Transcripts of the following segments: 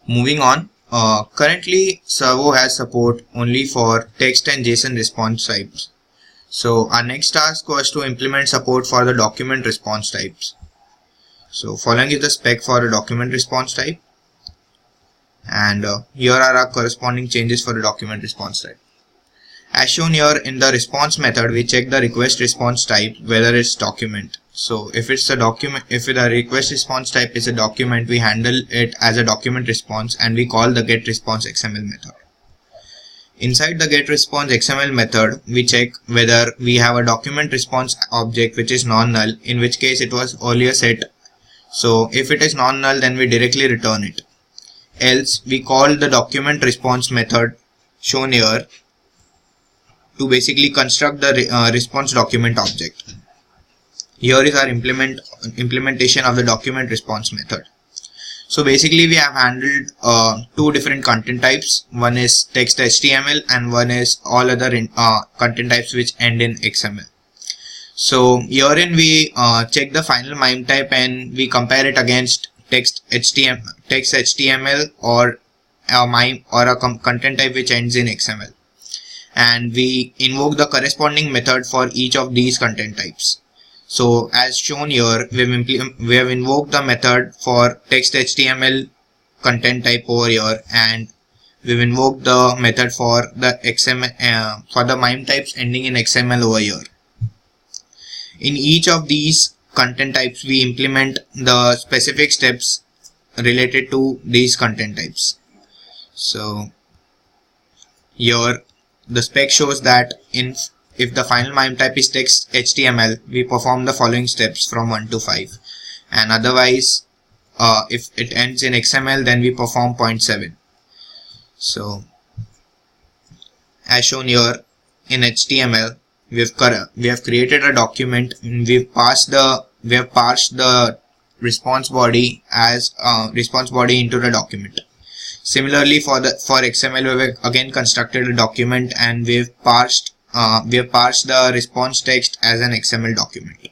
Moving on, currently Servo has support only for text and JSON response types. So our next task was to implement support for the document response types. So following is the spec for a document response type, and here are our corresponding changes for the document response type. As shown here, in the response method, we check the request response type whether it's document. So if it's a document, if the request response type is a document, we handle it as a document response and we call the get response XML method. Inside the get response XML method, we check whether we have a document response object which is non-null, in which case it was earlier set. So if it is non-null, then we directly return it. Else we call the document response method shown here to basically construct the response document object. Here is our implementation of the document response method. So basically we have handled two different content types. One is text HTML and one is all other content types which end in XML. So herein we check the final MIME type and we compare it against text HTML or a MIME or a content type which ends in XML. And we invoke the corresponding method for each of these content types. So as shown here, we have invoked the method for text HTML content type over here, and we've invoked the method for the XML for the MIME types ending in XML over here. In each of these content types, we implement the specific steps related to these content types. So here the spec shows that if the final MIME type is text HTML, we perform the following steps from 1 to 5, and otherwise if it ends in XML, then we perform 0.7. So as shown here, in HTML we have created a document and we have parsed the response body as response body into the document. Similarly for XML, we have again constructed a document and we have parsed the response text as an XML document.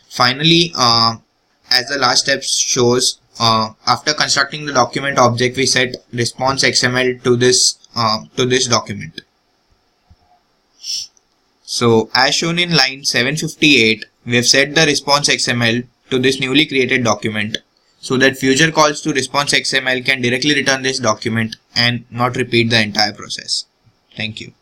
Finally, as the last step shows, after constructing the document object, we set response XML to this document. So as shown in line 758, we have set the response XML to this newly created document, so that future calls to response XML can directly return this document and not repeat the entire process. Thank you.